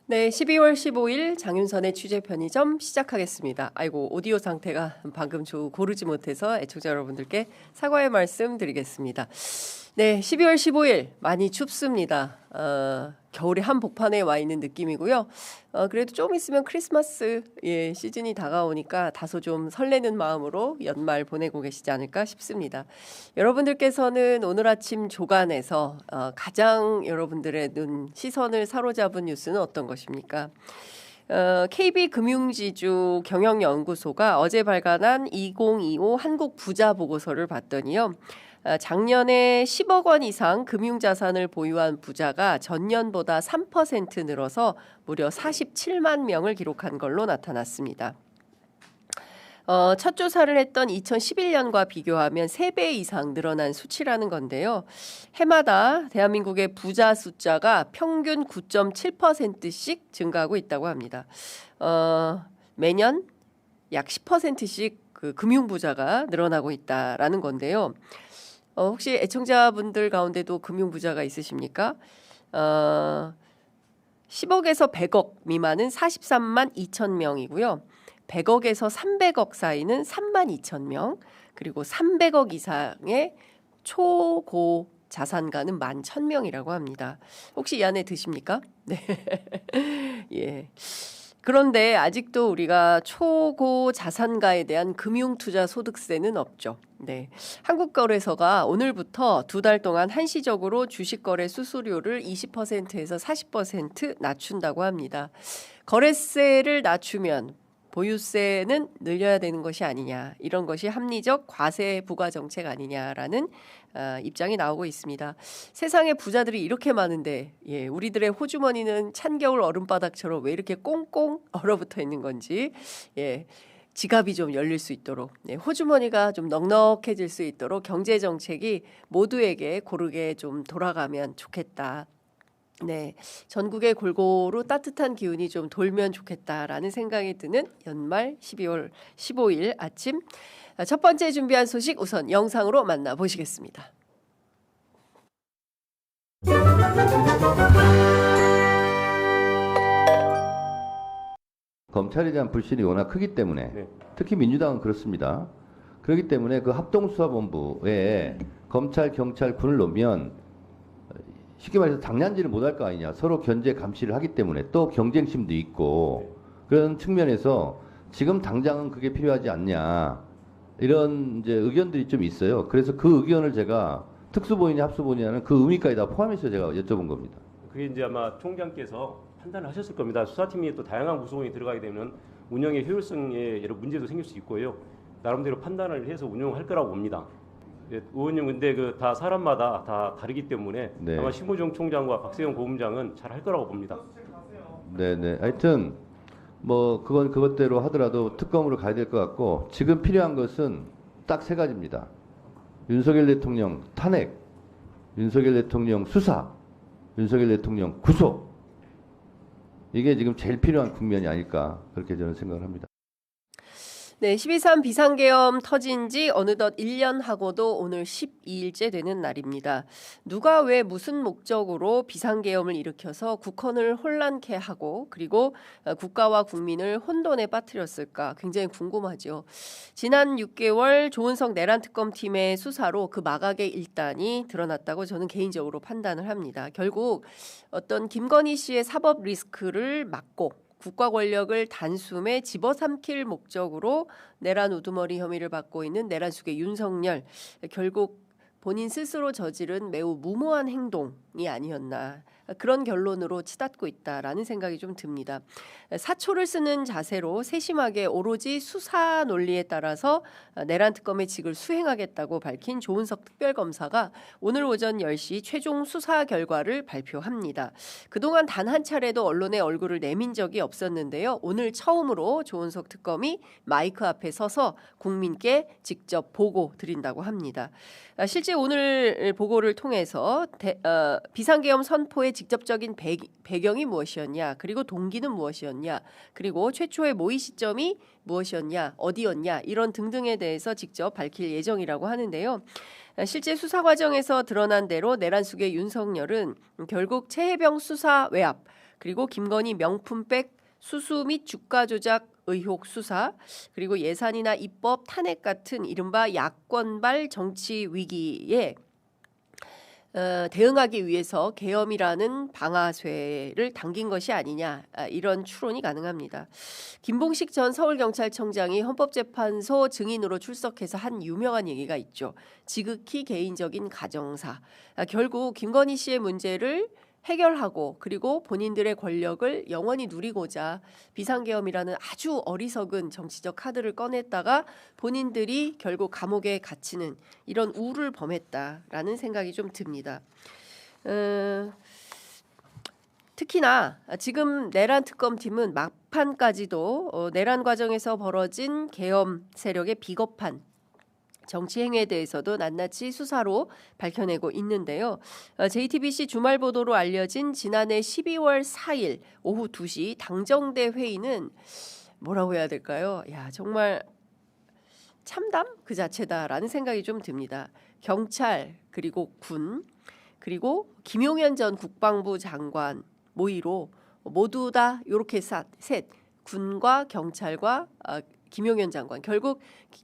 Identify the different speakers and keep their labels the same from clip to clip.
Speaker 1: 네, 12월 15일 장윤선의 취재 편의점 시작하겠습니다. 아이고, 오디오 상태가 방금 고르지 못해서 애청자 여러분들께 사과의 말씀 드리겠습니다. 네, 12월 15일 많이 춥습니다. 겨울의 한복판에 와 있는 느낌이고요. 그래도 좀 있으면 크리스마스 시즌이 다가오니까 다소 좀 설레는 마음으로 연말 보내고 계시지 않을까 싶습니다. 여러분들께서는 오늘 아침 조간에서 가장 여러분들의 시선을 사로잡은 뉴스는 어떤 것입니까? KB금융지주 경영연구소가 어제 발간한 2025 한국 부자 보고서를 봤더니요. 작년에 10억 원 이상 금융자산을 보유한 부자가 전년보다 3% 늘어서 무려 47만 명을 기록한 걸로 나타났습니다. 첫 조사를 했던 2011년과 비교하면 3배 이상 늘어난 수치라는 건데요. 해마다 대한민국의 부자 숫자가 평균 9.7%씩 증가하고 있다고 합니다. 매년 약 10%씩 그 금융부자가 늘어나고 있다라는 건데요. 혹시 애청자분들 가운데도 금융부자가 있으십니까? 10억에서 100억 미만은 43만 2천 명이고요. 100억에서 300억 사이는 3만 2천 명, 그리고 300억 이상의 초고 자산가는 11,000명이라고 합니다. 혹시 이 안에 드십니까? 네. 예. 그런데 아직도 우리가 초고 자산가에 대한 금융투자 소득세는 없죠. 네. 한국거래소가 오늘부터 2달 동안 한시적으로 주식거래 수수료를 20%에서 40% 낮춘다고 합니다. 거래세를 낮추면 보유세는 늘려야 되는 것이 아니냐, 이런 것이 합리적 과세 부과 정책 아니냐라는 입장이 나오고 있습니다. 세상에 부자들이 이렇게 많은데 우리들의 호주머니는 찬겨울 얼음바닥처럼 왜 이렇게 꽁꽁 얼어붙어 있는 건지, 지갑이 좀 열릴 수 있도록, 호주머니가 좀 넉넉해질 수 있도록 경제 정책이 모두에게 고르게 좀 돌아가면 좋겠다. 네, 전국에 골고루 따뜻한 기운이 좀 돌면 좋겠다라는 생각이 드는 연말 12월 15일 아침, 첫 번째 준비한 소식 우선 영상으로 만나보시겠습니다.
Speaker 2: 검찰에 대한 불신이 워낙 크기 때문에 특히 민주당은 그렇습니다. 그렇기 때문에 그 합동수사본부에 검찰, 경찰, 군을 놓으면 쉽게 말해서 당량질을 못할 거 아니냐. 서로 견제 감시를 하기 때문에 또 경쟁심도 있고 그런 측면에서 지금 당장은 그게 필요하지 않냐. 이런 이제 의견들이 좀 있어요. 그래서 그 의견을 제가 특수본이냐 합수본이냐는 그 의미까지 다 포함해서 제가 여쭤본 겁니다.
Speaker 3: 그게 이제 아마 총장께서 판단을 하셨을 겁니다. 수사팀이 또 다양한 구성원이 들어가게 되면 운영의 효율성에 여러 문제도 생길 수 있고요. 나름대로 판단을 해서 운영할 거라고 봅니다. 의원님, 근데 그 다 사람마다 다 다르기 때문에 아마 심우정 총장과 박세영 고검장은 잘 할 거라고 봅니다.
Speaker 2: 네네. 하여튼 뭐 그건 그것대로 하더라도 특검으로 가야 될 것 같고, 지금 필요한 것은 딱 3가지입니다. 윤석열 대통령 탄핵, 윤석열 대통령 수사, 윤석열 대통령 구속. 이게 지금 제일 필요한 국면이 아닐까, 그렇게 저는 생각을 합니다.
Speaker 1: 네, 12.3 비상계엄 터진 지 어느덧 1년하고도 오늘 12일째 되는 날입니다. 누가 왜 무슨 목적으로 비상계엄을 일으켜서 국헌을 혼란케 하고 그리고 국가와 국민을 혼돈에 빠뜨렸을까 굉장히 궁금하죠. 지난 6개월 조은석 내란특검팀의 수사로 그 마각의 일단이 드러났다고 저는 개인적으로 판단을 합니다. 결국 어떤 김건희 씨의 사법 리스크를 막고 국가 권력을 단숨에 집어삼킬 목적으로 내란 우두머리 혐의를 받고 있는 내란숙의 윤석열, 결국 본인 스스로 저지른 매우 무모한 행동이 아니었나, 그런 결론으로 치닫고 있다라는 생각이 좀 듭니다. 사초를 쓰는 자세로 세심하게 오로지 수사 논리에 따라서 내란 특검의 직을 수행하겠다고 밝힌 조은석 특별검사가 오늘 오전 10시 최종 수사 결과를 발표합니다. 그동안 단 한 차례도 언론에 얼굴을 내민 적이 없었는데요. 오늘 처음으로 조은석 특검이 마이크 앞에 서서 국민께 직접 보고 드린다고 합니다. 실제 오늘 보고를 통해서 비상계엄 선포의 직접적인 배경이 무엇이었냐, 그리고 동기는 무엇이었냐, 그리고 최초의 모의 시점이 무엇이었냐, 어디였냐, 이런 등등에 대해서 직접 밝힐 예정이라고 하는데요. 실제 수사 과정에서 드러난 대로 내란숙의 윤석열은 결국 최혜병 수사 외압, 그리고 김건희 명품백 수수 및 주가 조작 의혹 수사, 그리고 예산이나 입법 탄핵 같은 이른바 야권발 정치 위기에 대응하기 위해서 계엄이라는 방아쇠를 당긴 것이 아니냐, 이런 추론이 가능합니다. 김봉식 전 서울경찰청장이 헌법재판소 증인으로 출석해서 한 유명한 얘기가 있죠. 지극히 개인적인 가정사. 결국 김건희 씨의 문제를 해결하고 그리고 본인들의 권력을 영원히 누리고자 비상계엄이라는 아주 어리석은 정치적 카드를 꺼냈다가 본인들이 결국 감옥에 갇히는 이런 우를 범했다라는 생각이 좀 듭니다. 특히나 지금 내란 특검팀은 막판까지도 내란 과정에서 벌어진 계엄 세력의 비겁한 정치 행위에 대해서도 낱낱이 수사로 밝혀내고 있는데요. JTBC 주말 보도로 알려진 지난해 12월 4일 오후 2시 당정대 회의는 뭐라고 해야 될까요? 야, 정말 참담 그 자체다라는 생각이 좀 듭니다. 경찰 그리고 군 그리고 김용현 전 국방부 장관 모의로 모두 다 이렇게 셋 군과 경찰과 김용현 장관, 결국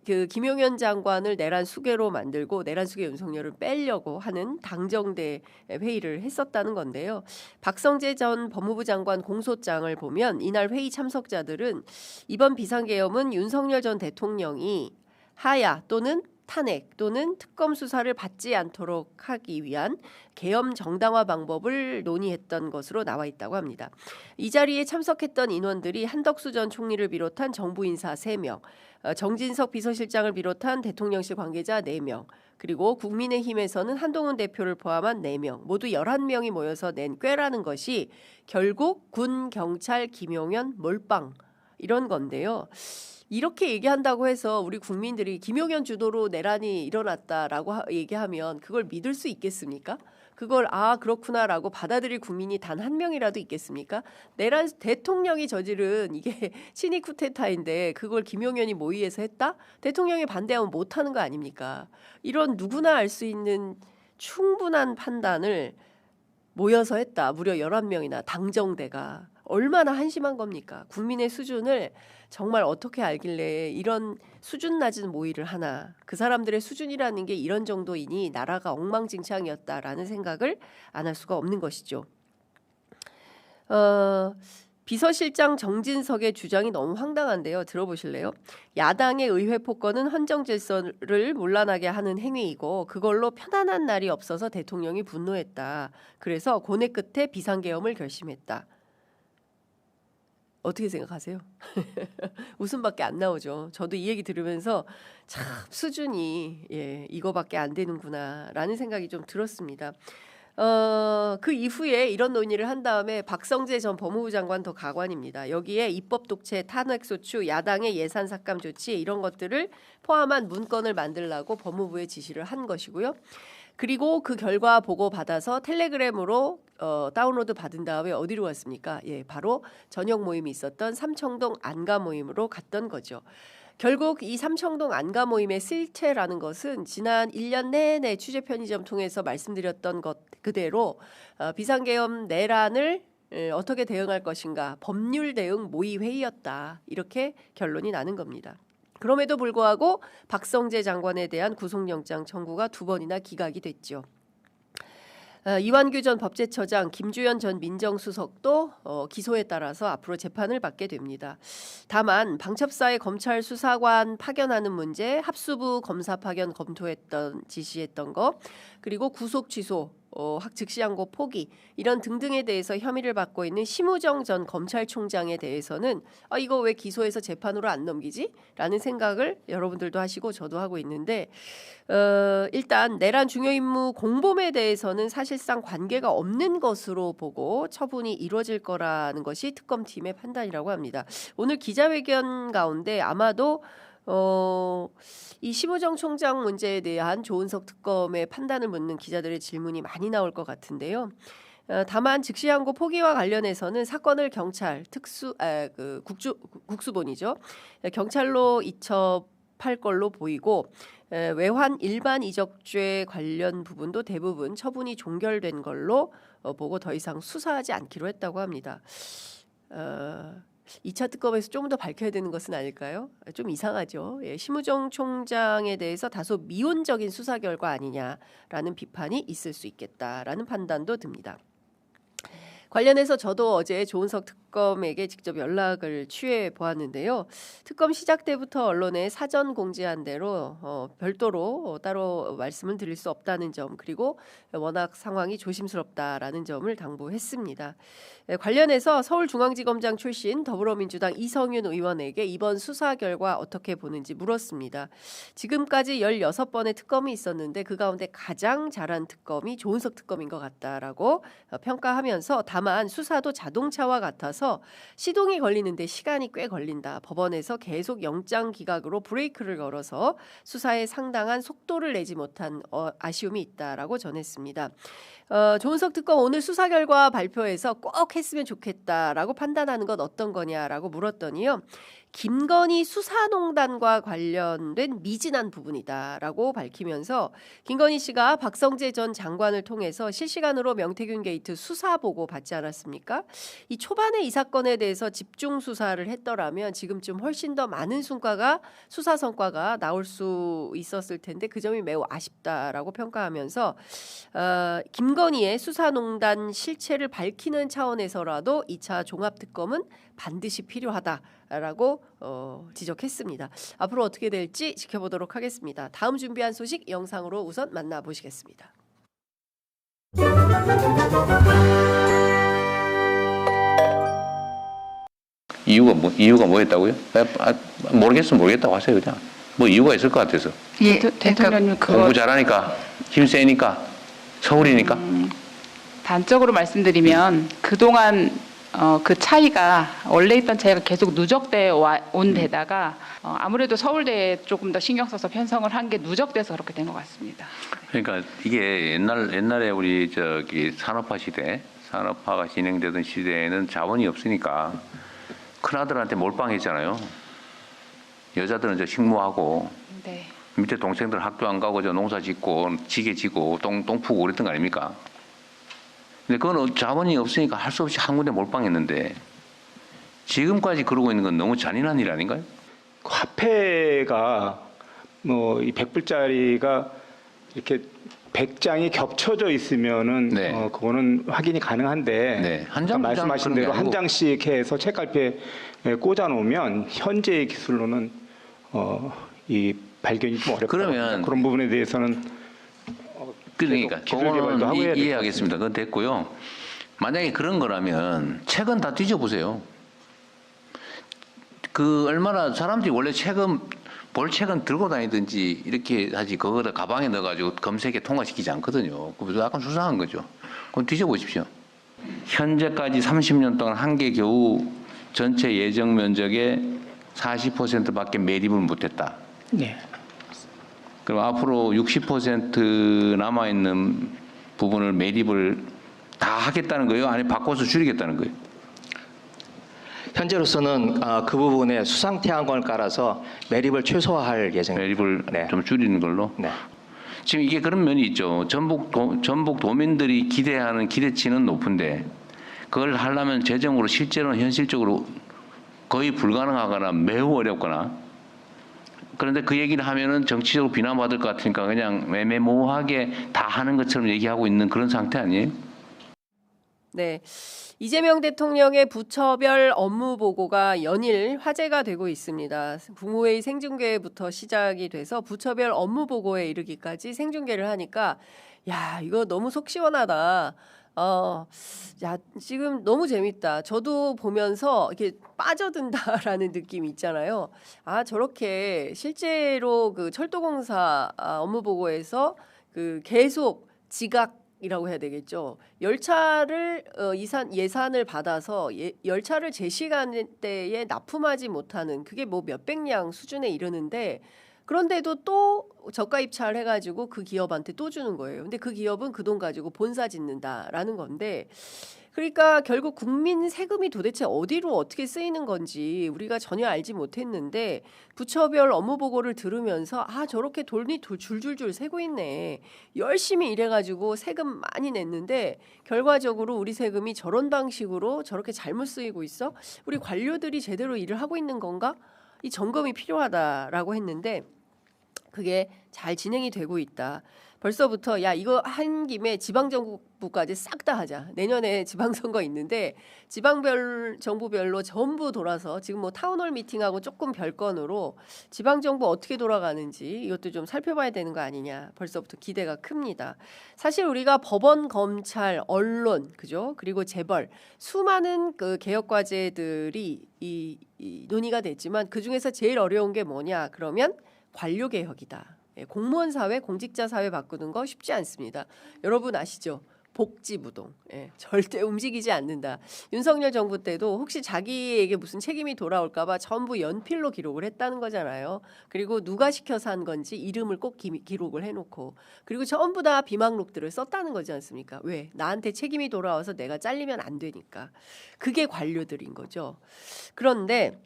Speaker 1: 그 김용현 장관을 내란 수괴로 만들고 내란 수괴 윤석열을 빼려고 하는 당정대 회의를 했었다는 건데요. 박성재 전 법무부 장관 공소장을 보면 이날 회의 참석자들은 이번 비상계엄은 윤석열 전 대통령이 하야 또는 탄핵 또는 특검 수사를 받지 않도록 하기 위한 계엄 정당화 방법을 논의했던 것으로 나와 있다고 합니다. 이 자리에 참석했던 인원들이 한덕수 전 총리를 비롯한 정부 인사 3명, 정진석 비서실장을 비롯한 대통령실 관계자 4명, 그리고 국민의힘에서는 한동훈 대표를 포함한 4명, 모두 11명이 모여서 낸 꾀라는 것이 결국 군, 경찰, 김용현, 몰빵 이런 건데요. 이렇게 얘기한다고 해서 우리 국민들이 김용현 주도로 내란이 일어났다라고 얘기하면 그걸 믿을 수 있겠습니까? 그걸 그렇구나라고 받아들일 국민이 단 한 명이라도 있겠습니까? 내란 대통령이 저지른 이게 친위 쿠데타인데 그걸 김용현이 모의해서 했다? 대통령이 반대하면 못하는 거 아닙니까? 이런 누구나 알 수 있는 충분한 판단을 모여서 했다. 무려 11명이나 당정대가. 얼마나 한심한 겁니까? 국민의 수준을 정말 어떻게 알길래 이런 수준 낮은 모의를 하나. 그 사람들의 수준이라는 게 이런 정도이니 나라가 엉망진창이었다라는 생각을 안 할 수가 없는 것이죠. 비서실장 정진석의 주장이 너무 황당한데요. 들어보실래요? 야당의 의회 폭거는 헌정 질서를 문란하게 하는 행위이고 그걸로 편안한 날이 없어서 대통령이 분노했다. 그래서 고뇌 끝에 비상계엄을 결심했다. 어떻게 생각하세요? 웃음밖에 안 나오죠. 저도 이 얘기 들으면서 참 수준이 이거밖에 안 되는구나라는 생각이 좀 들었습니다. 그 이후에 이런 논의를 한 다음에 박성재 전 법무부 장관 더 가관입니다. 여기에 입법 독재, 탄핵소추, 야당의 예산 삭감 조치 이런 것들을 포함한 문건을 만들라고 법무부에 지시를 한 것이고요. 그리고 그 결과 보고 받아서 텔레그램으로 다운로드 받은 다음에 어디로 갔습니까? 바로 저녁 모임이 있었던 삼청동 안가 모임으로 갔던 거죠. 결국 이 삼청동 안가 모임의 실체라는 것은 지난 1년 내내 취재 편의점 통해서 말씀드렸던 것 그대로 비상계엄 내란을 어떻게 대응할 것인가 법률 대응 모의 회의였다. 이렇게 결론이 나는 겁니다. 그럼에도 불구하고 박성재 장관에 대한 구속영장 청구가 2번이나 기각이 됐죠. 이완규 전 법제처장, 김주현 전 민정수석도 기소에 따라서 앞으로 재판을 받게 됩니다. 다만 방첩사의 검찰 수사관 파견하는 문제, 합수부 검사 파견 검토했던 지시했던 거, 그리고 구속 취소, 즉시항고 포기 이런 등등에 대해서 혐의를 받고 있는 심우정 전 검찰총장에 대해서는 이거 왜 기소해서 재판으로 안 넘기지? 라는 생각을 여러분들도 하시고 저도 하고 있는데 일단 내란 중요임무 공범에 대해서는 사실상 관계가 없는 것으로 보고 처분이 이루어질 거라는 것이 특검팀의 판단이라고 합니다. 오늘 기자회견 가운데 아마도 이 심우정 총장 문제에 대한 조은석 특검의 판단을 묻는 기자들의 질문이 많이 나올 것 같은데요. 다만 즉시항고 포기와 관련해서는 사건을 경찰 국수본이죠. 경찰로 이첩할 걸로 보이고 외환 일반 이적죄 관련 부분도 대부분 처분이 종결된 걸로 보고 더 이상 수사하지 않기로 했다고 합니다. 2차 특검에서 좀 더 밝혀야 되는 것은 아닐까요? 좀 이상하죠. 예, 심우정 총장에 대해서 다소 미온적인 수사 결과 아니냐라는 비판이 있을 수 있겠다라는 판단도 듭니다. 관련해서 저도 어제 조은석 특검에게 직접 연락을 취해 보았는데요. 특검 시작 때부터 언론에 사전 공지한 대로 별도로 따로 말씀을 드릴 수 없다는 점, 그리고 워낙 상황이 조심스럽다라는 점을 당부했습니다. 관련해서 서울중앙지검장 출신 더불어민주당 이성윤 의원에게 이번 수사 결과 어떻게 보는지 물었습니다. 지금까지 16번의 특검이 있었는데 그 가운데 가장 잘한 특검이 조은석 특검인 것 같다라고 평가하면서, 다만 수사도 자동차와 같아서 시동이 걸리는데 시간이 꽤 걸린다. 법원에서 계속 영장 기각으로 브레이크를 걸어서 수사에 상당한 속도를 내지 못한 아쉬움이 있다라고 전했습니다. 조은석 특검 오늘 수사 결과 발표해서 꼭 했으면 좋겠다라고 판단하는 건 어떤 거냐라고 물었더니요. 김건희 수사농단과 관련된 미진한 부분이다라고 밝히면서, 김건희 씨가 박성재 전 장관을 통해서 실시간으로 명태균 게이트 수사 보고 받지 않았습니까? 이 초반에 이 사건에 대해서 집중 수사를 했더라면 지금쯤 훨씬 더 많은 수사 성과가 나올 수 있었을 텐데 그 점이 매우 아쉽다라고 평가하면서, 김건희의 수사농단 실체를 밝히는 차원에서라도 2차 종합특검은 반드시 필요하다라고 지적했습니다. 앞으로 어떻게 될지 지켜보도록 하겠습니다. 다음 준비한 소식 영상으로 우선 만나보시겠습니다.
Speaker 4: 이유가 뭐였다고요? 모르겠으면 모르겠다고 하세요. 그냥 뭐 이유가 있을 것 같아서.
Speaker 5: 예, 대통령님
Speaker 4: 공부 잘하니까, 힘 세니까, 서울이니까.
Speaker 5: 단적으로 말씀드리면 그동안 그 차이가, 원래 있던 차이가 계속 누적되어 온 데다가 아무래도 서울대에 조금 더 신경 써서 편성을 한 게 누적돼서 그렇게 된 것 같습니다.
Speaker 4: 그러니까 이게 옛날에 우리 산업화가 진행되던 시대에는 자원이 없으니까 큰아들한테 몰빵했잖아요. 여자들은 저 식모하고
Speaker 5: 네.
Speaker 4: 밑에 동생들 학교 안 가고 저 농사 짓고 지게 지고 똥 푸고 그랬던 거 아닙니까? 근데 그건 자원이 없으니까 할 수 없이 한 군데 몰빵했는데 지금까지 그러고 있는 건 너무 잔인한 일 아닌가요?
Speaker 6: 화폐가 뭐 이 100불짜리가 이렇게 100장이 겹쳐져 있으면은
Speaker 4: 네.
Speaker 6: 그거는 확인이 가능한데,
Speaker 4: 네. 한 장,
Speaker 6: 말씀하신
Speaker 4: 그런 게
Speaker 6: 대로 한
Speaker 4: 아니고.
Speaker 6: 장씩 해서 책갈피에 꽂아 놓으면 현재의 기술로는 이 발견이 좀 어렵다.
Speaker 4: 그러면
Speaker 6: 그런 부분에 대해서는
Speaker 4: 그러니까
Speaker 6: 기술 개발도 하고
Speaker 4: 그거는
Speaker 6: 해야 될것
Speaker 4: 이해하겠습니다. 그건 됐고요. 만약에 그런 거라면 책은 다 뒤져보세요. 그 얼마나 사람들이 원래 볼 책은 들고 다니든지 이렇게 하지, 그거를 가방에 넣어가지고 검색에 통과시키지 않거든요. 그래서 약간 수상한 거죠. 그럼 뒤져보십시오. 현재까지 30년 동안 한 개 겨우 전체 예정 면적의 40%밖에 매립을 못했다.
Speaker 6: 네.
Speaker 4: 그럼 앞으로 60% 남아있는 부분을 매립을 다 하겠다는 거예요? 아니면 바꿔서 줄이겠다는 거예요?
Speaker 7: 현재로서는 그 부분에 수상태양광을 깔아서 매립을 최소화할 예정입니다.
Speaker 4: 매립을
Speaker 7: 네.
Speaker 4: 좀 줄이는 걸로?
Speaker 7: 네.
Speaker 4: 지금 이게 그런 면이 있죠. 전북 도민들이 기대하는 기대치는 높은데 그걸 하려면 재정으로 실제로는 현실적으로 거의 불가능하거나 매우 어렵거나, 그런데 그 얘기를 하면은 정치적으로 비난받을 것 같으니까 그냥 애매모호하게 다 하는 것처럼 얘기하고 있는 그런 상태 아니에요?
Speaker 1: 네. 이재명 대통령의 부처별 업무 보고가 연일 화제가 되고 있습니다. 국무회의 생중계부터 시작이 돼서 부처별 업무 보고에 이르기까지 생중계를 하니까, 야, 이거 너무 속 시원하다. 야, 지금 너무 재밌다. 저도 보면서 이렇게 빠져든다라는 느낌이 있잖아요. 아, 저렇게 실제로 그 철도공사 업무 보고에서 그 계속 지각이라고 해야 되겠죠. 열차를 예산을 받아서 열차를 제 시간대에 납품하지 못하는, 그게 뭐 몇백량 수준에 이르는데, 그런데도 또 저가 입찰 해가지고 그 기업한테 또 주는 거예요. 근데 그 기업은 그 돈 가지고 본사 짓는다라는 건데, 그러니까 결국 국민 세금이 도대체 어디로 어떻게 쓰이는 건지 우리가 전혀 알지 못했는데 부처별 업무 보고를 들으면서 아 저렇게 돈이 줄줄줄 새고 있네. 열심히 일해가지고 세금 많이 냈는데 결과적으로 우리 세금이 저런 방식으로 저렇게 잘못 쓰이고 있어? 우리 관료들이 제대로 일을 하고 있는 건가? 이 점검이 필요하다라고 했는데 그게 잘 진행이 되고 있다. 벌써부터 야 이거 한 김에 지방정부까지 싹 다 하자. 내년에 지방선거 있는데 정부별로 전부 돌아서 지금 뭐 타운홀 미팅하고 조금 별건으로 지방정부 어떻게 돌아가는지 이것도 좀 살펴봐야 되는 거 아니냐. 벌써부터 기대가 큽니다. 사실 우리가 법원, 검찰, 언론, 그죠? 그리고 재벌 수많은 그 개혁 과제들이 이 논의가 됐지만 그 중에서 제일 어려운 게 뭐냐? 그러면 관료 개혁이다. 공무원 사회, 공직자 사회 바꾸는 거 쉽지 않습니다. 여러분 아시죠? 복지부동. 절대 움직이지 않는다. 윤석열 정부 때도 혹시 자기에게 무슨 책임이 돌아올까 봐 전부 연필로 기록을 했다는 거잖아요. 그리고 누가 시켜서 한 건지 이름을 꼭 기록을 해놓고 그리고 전부 다 비망록들을 썼다는 거지 않습니까? 왜? 나한테 책임이 돌아와서 내가 잘리면 안 되니까. 그게 관료들인 거죠. 그런데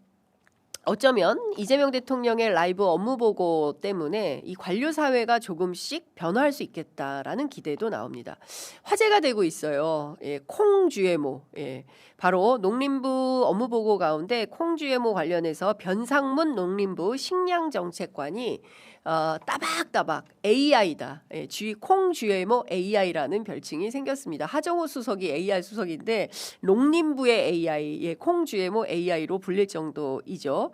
Speaker 1: 어쩌면 이재명 대통령의 라이브 업무 보고 때문에 이 관료 사회가 조금씩 변화할 수 있겠다라는 기대도 나옵니다. 화제가 되고 있어요. 콩 GMO. 바로 농림부 업무 보고 가운데 콩 GMO 관련해서 변상문 농림부 식량정책관이 따박따박 AI다. 콩 GMO AI라는 별칭이 생겼습니다. 하정우 수석이 AI 수석인데 농림부의 AI, 콩 GMO AI로 불릴 정도이죠.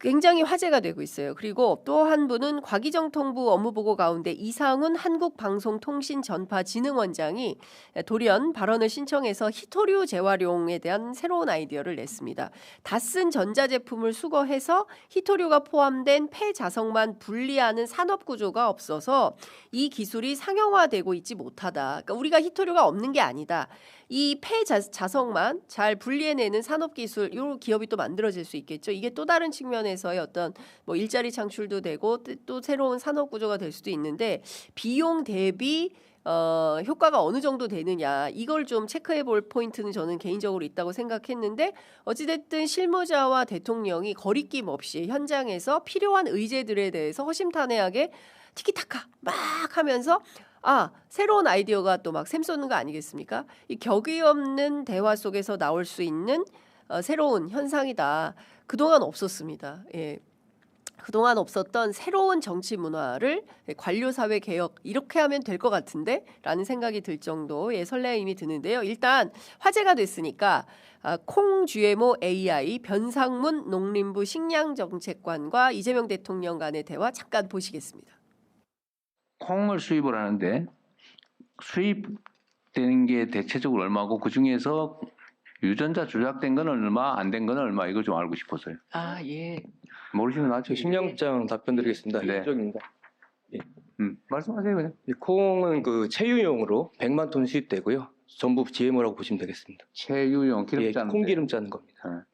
Speaker 1: 굉장히 화제가 되고 있어요. 그리고 또 한 분은 과기정통부 업무보고 가운데 이상훈 한국방송통신전파진흥원장이 돌연 발언을 신청해서 희토류 재활용에 대한 새로운 아이디어를 냈습니다. 다 쓴 전자제품을 수거해서 희토류가 포함된 폐자석만 분리하는 산업구조가 없어서 이 기술이 상용화되고 있지 못하다. 그러니까 우리가 희토류가 없는 게 아니다. 이 폐자석만 잘 분리해내는 산업기술, 이 기업이 또 만들어질 수 있겠죠. 이게 또 다른 측면에서의 어떤 뭐 일자리 창출도 되고 또 새로운 산업구조가 될 수도 있는데 비용 대비 효과가 어느 정도 되느냐 이걸 좀 체크해 볼 포인트는 저는 개인적으로 있다고 생각했는데 어찌됐든 실무자와 대통령이 거리낌 없이 현장에서 필요한 의제들에 대해서 허심탄회하게 티키타카 막 하면서 새로운 아이디어가 또 막 샘솟는 거 아니겠습니까? 이 격이 없는 대화 속에서 나올 수 있는 새로운 현상이다. 그동안 없었습니다. 그동안 없었던 새로운 정치 문화를 관료사회 개혁 이렇게 하면 될 것 같은데 라는 생각이 들 정도의 설레임이 드는데요. 일단 화제가 됐으니까 콩 GMO AI 변상문 농림부 식량정책관과 이재명 대통령 간의 대화 잠깐 보시겠습니다.
Speaker 4: 콩을 수입을 하는데 수입되는 게 대체적으로 얼마고 그 중에서 유전자 조작된 건 얼마, 안 된 건 얼마 이거 좀 알고 싶어서요.
Speaker 1: 예.
Speaker 4: 모르시면 나중에
Speaker 7: 심영장 답변드리겠습니다.
Speaker 4: 네.
Speaker 7: 이쪽입니다.
Speaker 4: 말씀하세요 그냥.
Speaker 7: 이 콩은 그 체유용으로 100만 톤 수입되고요. 전부 GMO라고 보시면 되겠습니다.
Speaker 4: 체유용 기름 짜는
Speaker 7: 콩기름 짜는 겁니다.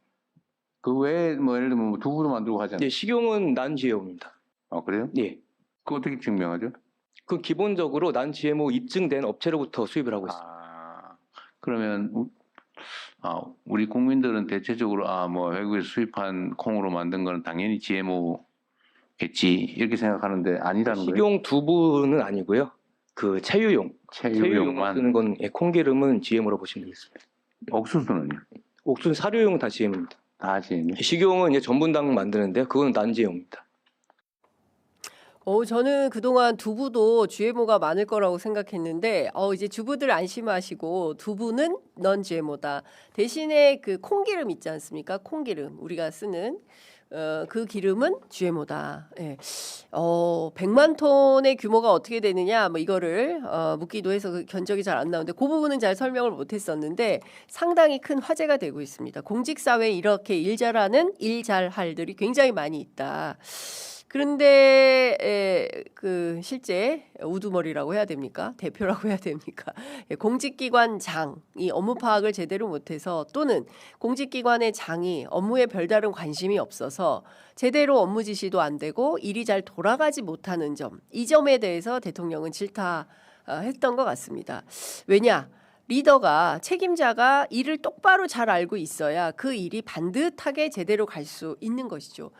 Speaker 4: 그 외에 뭐 예를 들면 두부도 만들고 하잖아요.
Speaker 7: 식용은 난 GMO입니다.
Speaker 4: 그래요?
Speaker 7: 예.
Speaker 4: 그거 어떻게 증명하죠?
Speaker 7: 그 기본적으로 난 GMO 입증된 업체로부터 수입을 하고 있습니다.
Speaker 4: 그러면 우리 국민들은 대체적으로 뭐 외국에서 수입한 콩으로 만든 거는 당연히 GMO겠지 이렇게 생각하는데 아니라는 거예요.
Speaker 7: 식용 두부는 아니고요. 그 체유용만 쓰는 건 콩기름은 GMO로 보시면 되겠습니다.
Speaker 4: 옥수수는요?
Speaker 7: 옥수수 사료용은 다 GMO입니다.
Speaker 4: 다 GMO.
Speaker 7: 식용은 이제 전분당 만드는데 그건 난 GMO입니다.
Speaker 1: 저는 그동안 두부도 GMO가 많을 거라고 생각했는데 이제 주부들 안심하시고 두부는 넌 GMO다. 대신에 그 콩기름 있지 않습니까? 콩기름 우리가 쓰는 그 기름은 GMO다. 100만 톤의 규모가 어떻게 되느냐 뭐 이거를 묻기도 해서 그 견적이 잘 안 나오는데 그 부분은 잘 설명을 못했었는데 상당히 큰 화제가 되고 있습니다. 공직사회에 이렇게 일 잘하는 일 잘할들이 굉장히 많이 있다. 그런데 그 실제 우두머리라고 해야 됩니까? 대표라고 해야 됩니까? 공직기관 장이 업무 파악을 제대로 못해서 또는 공직기관의 장이 업무에 별다른 관심이 없어서 제대로 업무 지시도 안 되고 일이 잘 돌아가지 못하는 점, 이 점에 대해서 대통령은 질타했던 것 같습니다. 왜냐? 리더가 책임자가 일을 똑바로 잘 알고 있어야 그 일이 반듯하게 제대로 갈 수 있는 것이죠.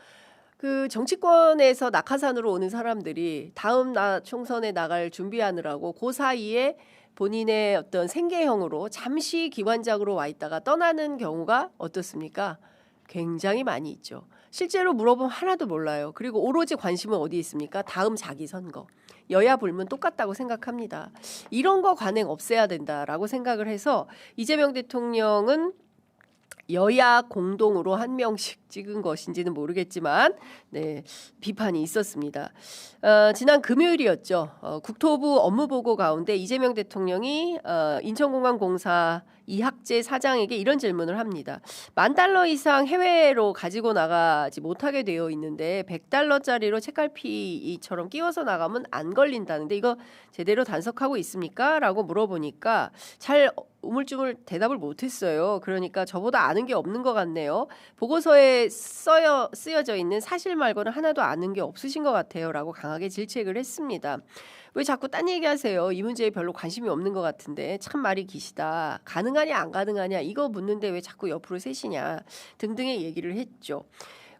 Speaker 1: 그 정치권에서 낙하산으로 오는 사람들이 다음 총선에 나갈 준비하느라고 그 사이에 본인의 어떤 생계형으로 잠시 기관장으로 와 있다가 떠나는 경우가 어떻습니까? 굉장히 많이 있죠. 실제로 물어보면 하나도 몰라요. 그리고 오로지 관심은 어디 있습니까? 다음 자기 선거. 여야 불문 똑같다고 생각합니다. 이런 거 관행 없애야 된다라고 생각을 해서 이재명 대통령은 여야 공동으로 한 명씩 찍은 것인지는 모르겠지만 네, 비판이 있었습니다. 지난 금요일이었죠. 국토부 업무보고 가운데 이재명 대통령이 인천공항공사 이학재 사장에게 이런 질문을 합니다. $10,000 이상 해외로 가지고 나가지 못하게 되어 있는데 $100짜리로 책갈피처럼 끼워서 나가면 안 걸린다는데 이거 제대로 단속하고 있습니까? 라고 물어보니까 잘 우물쭈물 대답을 못했어요. 그러니까 저보다 아는 게 없는 것 같네요. 보고서에 쓰여져 있는 사실 말고는 하나도 아는 게 없으신 것 같아요. 라고 강하게 질책을 했습니다. 왜 자꾸 딴 얘기하세요? 이 문제에 별로 관심이 없는 것 같은데 참 말이 기시다. 가능하냐 안 가능하냐 이거 묻는데 왜 자꾸 옆으로 세시냐 등등의 얘기를 했죠.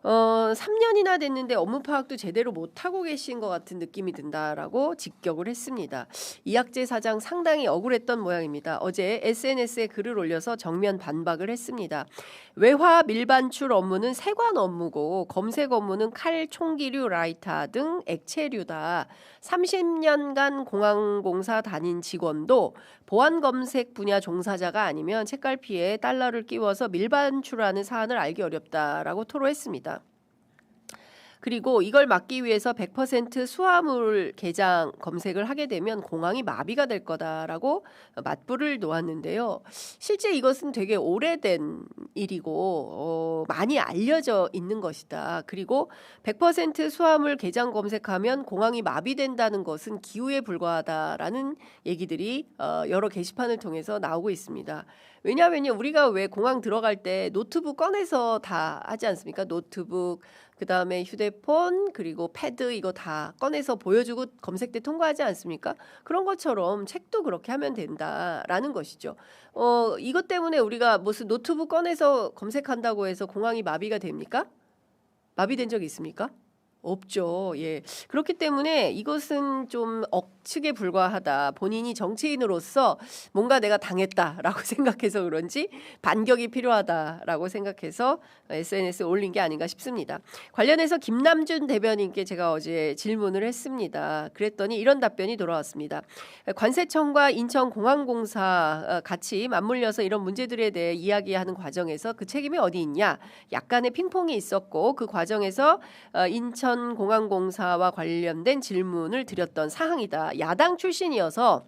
Speaker 1: 3년이나 됐는데 업무 파악도 제대로 못하고 계신 것 같은 느낌이 든다라고 직격을 했습니다. 이학재 사장 상당히 억울했던 모양입니다. 어제 SNS에 글을 올려서 정면 반박을 했습니다. 외화 밀반출 업무는 세관 업무고 검색 업무는 칼, 총기류, 라이터 등 액체류다. 30년간 공항공사 다닌 직원도 보안 검색 분야 종사자가 아니면 책갈피에 달러를 끼워서 밀반출하는 사안을 알기 어렵다라고 토로했습니다. 그리고 이걸 막기 위해서 100% 수화물 개장 검색을 하게 되면 공항이 마비가 될 거다라고 맞불을 놓았는데요. 실제 이것은 되게 오래된 일이고 많이 알려져 있는 것이다. 그리고 100% 수화물 개장 검색하면 공항이 마비된다는 것은 기우에 불과하다라는 얘기들이 여러 게시판을 통해서 나오고 있습니다. 왜냐하면 우리가 왜 공항 들어갈 때 노트북 꺼내서 다 하지 않습니까? 노트북, 그다음에 휴대폰, 그리고 패드 이거 다 꺼내서 보여주고 검색대 통과하지 않습니까? 그런 것처럼 책도 그렇게 하면 된다라는 것이죠. 이것 때문에 우리가 무슨 노트북 꺼내서 검색한다고 해서 공항이 마비가 됩니까? 마비된 적 있습니까? 없죠. 예. 그렇기 때문에 이것은 좀 억측에 불과하다. 본인이 정치인으로서 뭔가 내가 당했다라고 생각해서 그런지 반격이 필요하다라고 생각해서 SNS에 올린 게 아닌가 싶습니다. 관련해서 김남준 대변인께 제가 어제 질문을 했습니다. 그랬더니 이런 답변이 돌아왔습니다. 관세청과 인천공항공사 같이 맞물려서 이런 문제들에 대해 이야기하는 과정에서 그 책임이 어디 있냐? 약간의 핑퐁이 있었고 그 과정에서 인천공항공사와 관련된 질문을 드렸던 사항이다. 야당 출신이어서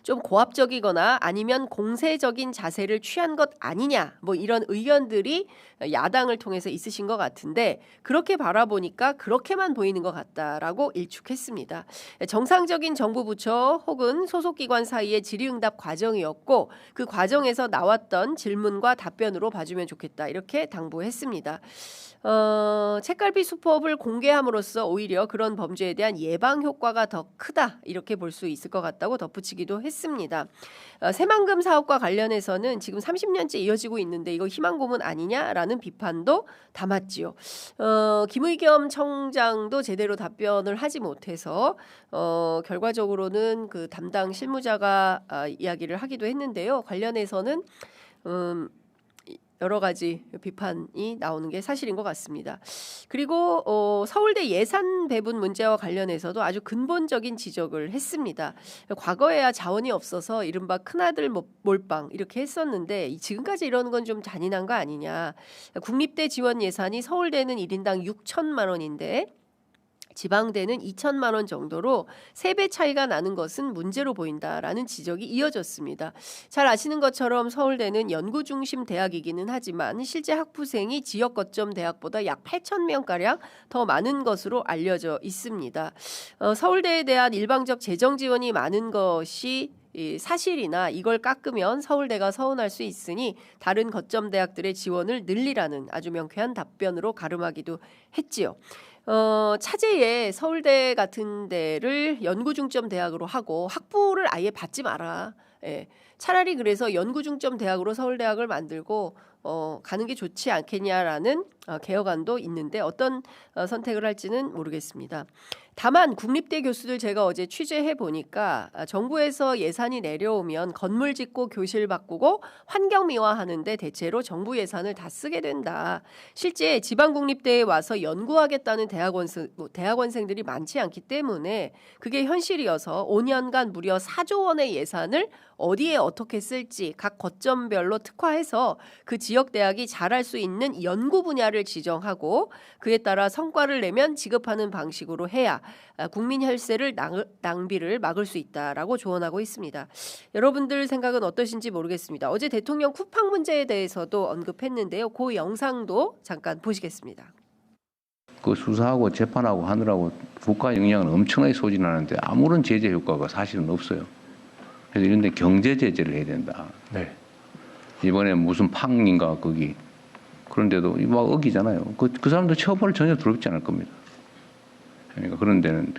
Speaker 1: 좀 고압적이거나 아니면 공세적인 자세를 취한 것 아니냐 뭐 이런 의견들이 야당을 통해서 있으신 것 같은데 그렇게 바라보니까 그렇게만 보이는 것 같다라고 일축했습니다. 정상적인 정부 부처 혹은 소속기관 사이의 질의응답 과정이었고 그 과정에서 나왔던 질문과 답변으로 봐주면 좋겠다 이렇게 당부했습니다. 책갈피 수법을 공개함으로써 오히려 그런 범죄에 대한 예방 효과가 더 크다 이렇게 볼 수 있을 것 같다고 덧붙이기도 했습니다. 새만금 사업과 관련해서는 지금 30년째 이어지고 있는데 이거 희망고문 아니냐라는 비판도 담았지요. 김의겸 청장도 제대로 답변을 하지 못해서 결과적으로는 그 담당 실무자가 이야기를 하기도 했는데요. 관련해서는 여러 가지 비판이 나오는 게 사실인 것 같습니다. 그리고 서울대 예산 배분 문제와 관련해서도 아주 근본적인 지적을 했습니다. 과거에야 자원이 없어서 이른바 큰아들 몰빵 이렇게 했었는데 지금까지 이러는 건 좀 잔인한 거 아니냐. 국립대 지원 예산이 서울대는 1인당 6천만 원인데 지방대는 2천만 원 정도로 3배 차이가 나는 것은 문제로 보인다라는 지적이 이어졌습니다. 잘 아시는 것처럼 서울대는 연구 중심 대학이기는 하지만 실제 학부생이 지역 거점 대학보다 약 8천 명가량 더 많은 것으로 알려져 있습니다. 서울대에 대한 일방적 재정 지원이 많은 것이 사실이나 이걸 깎으면 서울대가 서운할 수 있으니 다른 거점 대학들의 지원을 늘리라는 아주 명쾌한 답변으로 가름하기도 했지요. 차제에 서울대 같은 데를 연구 중점 대학으로 하고 학부를 아예 받지 마라. 예. 차라리 그래서 연구 중점 대학으로 서울대학을 만들고 가는 게 좋지 않겠냐라는 개혁안도 있는데 어떤 선택을 할지는 모르겠습니다. 다만 국립대 교수들 제가 어제 취재해 보니까 정부에서 예산이 내려오면 건물 짓고 교실 바꾸고 환경 미화하는데 대체로 정부 예산을 다 쓰게 된다. 실제 지방국립대에 와서 연구하겠다는 대학원생들이 많지 않기 때문에 그게 현실이어서 5년간 무려 4조 원의 예산을 어디에 어떻게 쓸지 각 거점별로 특화해서 그 지역 대학이 잘할 수 있는 연구 분야를 지정하고 그에 따라 성과를 내면 지급하는 방식으로 해야 국민 혈세를 낭비를 막을 수 있다라고 조언하고 있습니다. 여러분들 생각은 어떠신지 모르겠습니다. 어제 대통령 쿠팡 문제에 대해서도 언급했는데요. 그 영상도 잠깐 보시겠습니다.
Speaker 4: 그 수사하고 재판하고 하느라고 국가 역량은 엄청나게 소진하는데 아무런 제재 효과가 사실은 없어요. 그래서 이런 데 경제 제재를 해야 된다.
Speaker 6: 네.
Speaker 4: 이번에 무슨 팡인가 거기 그런데도 막 어기잖아요. 그 사람들 처벌을 전혀 두렵지 않을 겁니다. 그러니까 그런 데는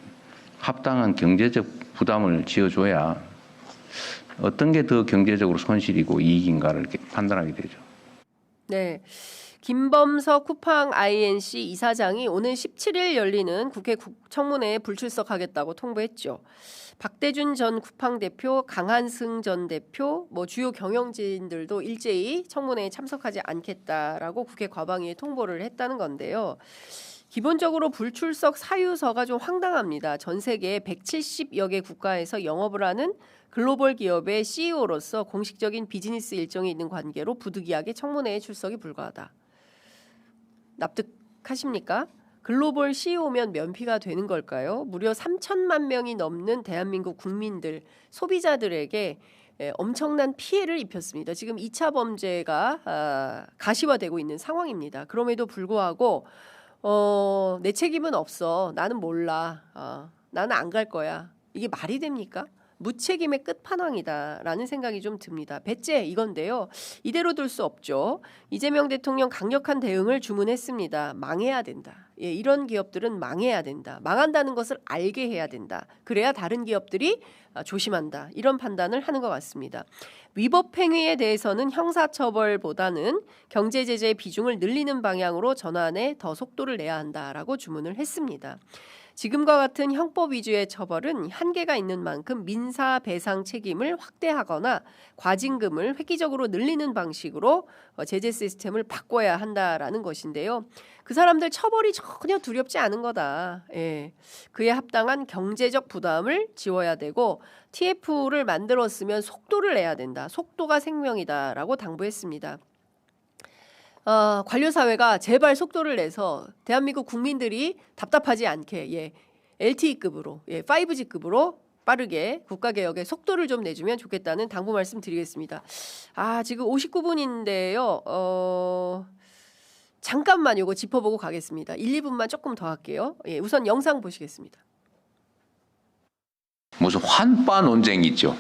Speaker 4: 합당한 경제적 부담을 지어줘야 어떤 게 더 경제적으로 손실이고 이익인가를 이렇게 판단하게 되죠.
Speaker 1: 네. 김범석 쿠팡 INC 이사장이 오는 17일 열리는 국회 청문회에 불출석하겠다고 통보했죠. 박대준 전 쿠팡 대표, 강한승 전 대표, 주요 경영진들도 일제히 청문회에 참석하지 않겠다라고 국회 과방위에 통보를 했다는 건데요. 기본적으로 불출석 사유서가 좀 황당합니다. 전 세계 170여 개 국가에서 영업을 하는 글로벌 기업의 CEO로서 공식적인 비즈니스 일정이 있는 관계로 부득이하게 청문회에 출석이 불가하다. 납득하십니까? 글로벌 CEO면 면피가 되는 걸까요? 무려 3천만 명이 넘는 대한민국 국민들, 소비자들에게 엄청난 피해를 입혔습니다. 지금 2차 범죄가 가시화되고 있는 상황입니다. 그럼에도 불구하고 내 책임은 없어. 나는 몰라. 나는 안 갈 거야. 이게 말이 됩니까? 무책임의 끝판왕이다라는 생각이 좀 듭니다. 배째 이건데요. 이대로 둘 수 없죠. 이재명 대통령 강력한 대응을 주문했습니다. 망해야 된다. 이런 기업들은 망해야 된다. 망한다는 것을 알게 해야 된다. 그래야 다른 기업들이 조심한다. 이런 판단을 하는 것 같습니다. 위법 행위에 대해서는 형사처벌보다는 경제제재의 비중을 늘리는 방향으로 전환에 더 속도를 내야 한다라고 주문을 했습니다. 지금과 같은 형법 위주의 처벌은 한계가 있는 만큼 민사 배상 책임을 확대하거나 과징금을 획기적으로 늘리는 방식으로 제재 시스템을 바꿔야 한다라는 것인데요. 그 사람들 처벌이 전혀 두렵지 않은 거다. 그에 합당한 경제적 부담을 지워야 되고 TF를 만들었으면 속도를 내야 된다. 속도가 생명이다라고 당부했습니다. 관료사회가 제발 속도를 내서 대한민국 국민들이 답답하지 않게 LTE급으로 5G급으로 빠르게 국가개혁에 속도를 좀 내주면 좋겠다는 당부 말씀 드리겠습니다. 지금 59분인데요. 잠깐만 요거 짚어보고 가겠습니다. 1, 2분만 조금 더 할게요. 우선 영상 보시겠습니다.
Speaker 4: 무슨 환빠 논쟁이 있죠.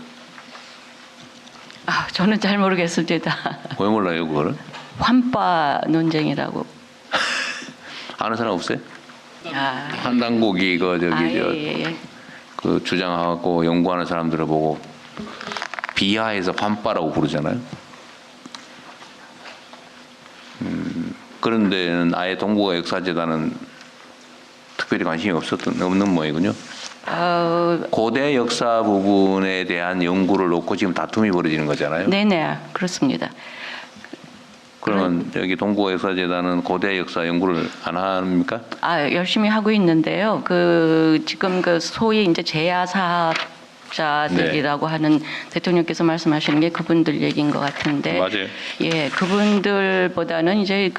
Speaker 8: 저는 잘 모르겠습니다.
Speaker 4: 왜 몰라요 그거를?
Speaker 8: 환빠 논쟁이라고.
Speaker 4: 아는 사람 없어요? 한 당국이 그 주장하고 연구하는 사람들을 보고 비하해서 환빠라고 부르잖아요. 그런 데는 아예 동북아 역사재단은 특별히 관심이 없는 모양이군요. 고대 역사 부분에 대한 연구를 놓고 지금 다툼이 벌어지는 거잖아요.
Speaker 8: 네네, 그렇습니다.
Speaker 4: 그러면 여기 동북아 역사재단은 고대 역사 연구를 안 합니까?
Speaker 8: 열심히 하고 있는데요. 지금 소위 이제 제야 사업자들이라고 하는 대통령께서 말씀하시는 게 그분들 얘기인 것 같은데.
Speaker 4: 맞아요.
Speaker 8: 그분들보다는 이제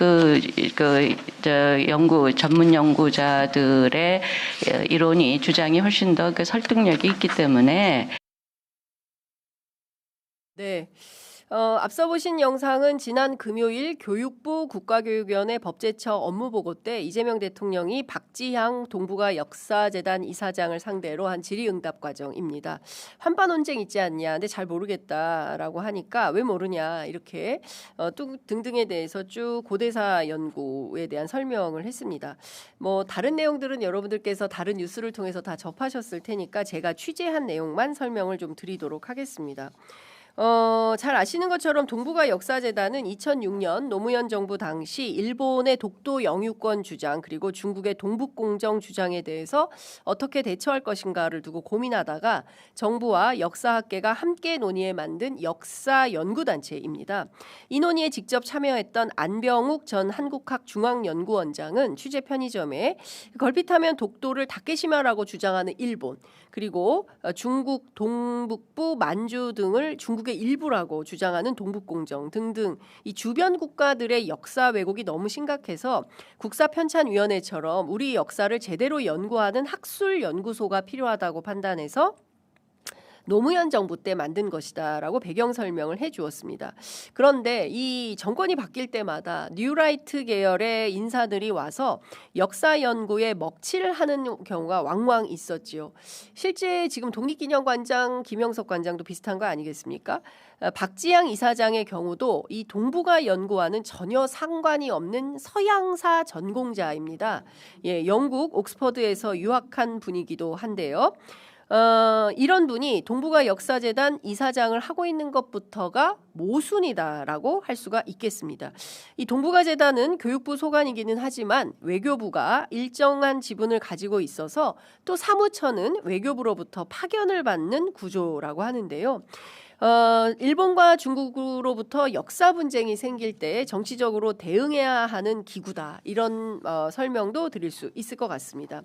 Speaker 8: 전문 연구자들의 이론이 주장이 훨씬 더 설득력이 있기 때문에.
Speaker 1: 네. 앞서 보신 영상은 지난 금요일 교육부 국가교육위원회 법제처 업무보고 때 이재명 대통령이 박지향 동북아 역사재단 이사장을 상대로 한 질의응답 과정입니다. 환빠 논쟁 있지 않냐, 근데 잘 모르겠다라고 하니까 왜 모르냐 이렇게 등등에 대해서 쭉 고대사 연구에 대한 설명을 했습니다. 다른 내용들은 여러분들께서 다른 뉴스를 통해서 다 접하셨을 테니까 제가 취재한 내용만 설명을 좀 드리도록 하겠습니다. 잘 아시는 것처럼 동북아 역사재단은 2006년 노무현 정부 당시 일본의 독도 영유권 주장 그리고 중국의 동북공정 주장에 대해서 어떻게 대처할 것인가를 두고 고민하다가 정부와 역사학계가 함께 논의해 만든 역사연구단체입니다. 이 논의에 직접 참여했던 안병욱 전 한국학중앙연구원장은 취재 편의점에 걸핏하면 독도를 다케시마라고 주장하는 일본 그리고 중국 동북부 만주 등을 중국의 일부라고 주장하는 동북공정 등등 이 주변 국가들의 역사 왜곡이 너무 심각해서 국사편찬위원회처럼 우리 역사를 제대로 연구하는 학술연구소가 필요하다고 판단해서 노무현 정부 때 만든 것이다라고 배경 설명을 해주었습니다. 그런데 이 정권이 바뀔 때마다 뉴라이트 계열의 인사들이 와서 역사 연구에 먹칠을 하는 경우가 왕왕 있었지요. 실제 지금 독립기념관장 김영석 관장도 비슷한 거 아니겠습니까? 박지양 이사장의 경우도 이 동북아 연구와는 전혀 상관이 없는 서양사 전공자입니다. 예, 영국 옥스퍼드에서 유학한 분이기도 한데요. 이런 분이 동북아 역사재단 이사장을 하고 있는 것부터가 모순이다라고 할 수가 있겠습니다. 이 동북아 재단은 교육부 소관이기는 하지만 외교부가 일정한 지분을 가지고 있어서 또 사무처는 외교부로부터 파견을 받는 구조라고 하는데요. 일본과 중국으로부터 역사 분쟁이 생길 때 정치적으로 대응해야 하는 기구다. 이런 설명도 드릴 수 있을 것 같습니다.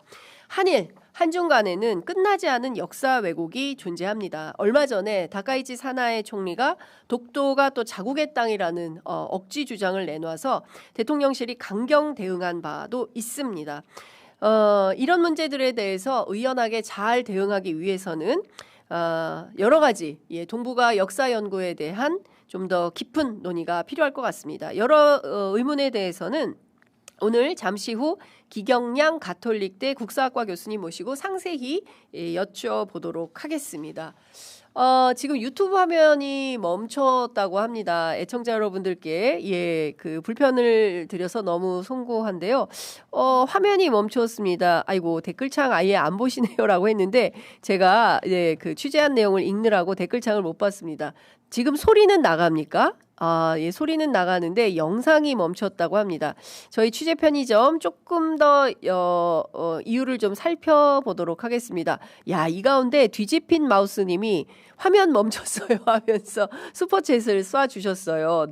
Speaker 1: 한중 간에는 끝나지 않은 역사 왜곡이 존재합니다. 얼마 전에 다카이치 사나에 총리가 독도가 또 자국의 땅이라는 억지 주장을 내놔서 대통령실이 강경 대응한 바도 있습니다. 이런 문제들에 대해서 의연하게 잘 대응하기 위해서는 여러 가지 동북아 역사 연구에 대한 좀 더 깊은 논의가 필요할 것 같습니다. 여러 의문에 대해서는 오늘 잠시 후 기경량 가톨릭대 국사학과 교수님 모시고 상세히 여쭤보도록 하겠습니다. 지금 유튜브 화면이 멈췄다고 합니다. 애청자 여러분들께 그 불편을 드려서 너무 송구한데요. 화면이 멈췄습니다. 아이고 댓글창 아예 안 보시네요라고 했는데 제가 그 취재한 내용을 읽느라고 댓글창을 못 봤습니다. 지금 소리는 나갑니까? 소리는 나가는데 영상이 멈췄다고 합니다. 저희 취재 편의점 조금 더 이유를 좀 살펴보도록 하겠습니다. 이 가운데 뒤집힌 마우스님이 화면 멈췄어요 하면서 슈퍼챗을 쏴주셨어요.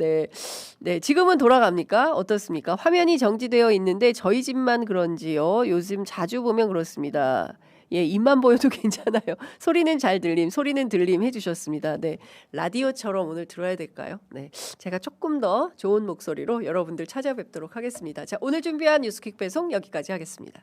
Speaker 1: 네, 지금은 돌아갑니까? 어떻습니까? 화면이 정지되어 있는데 저희 집만 그런지요. 요즘 자주 보면 그렇습니다. 입만 보여도 괜찮아요. 소리는 잘 들림, 소리는 들림 해주셨습니다. 네, 라디오처럼 오늘 들어야 될까요? 네, 제가 조금 더 좋은 목소리로 여러분들 찾아뵙도록 하겠습니다. 자, 오늘 준비한 뉴스퀵 배송 여기까지 하겠습니다.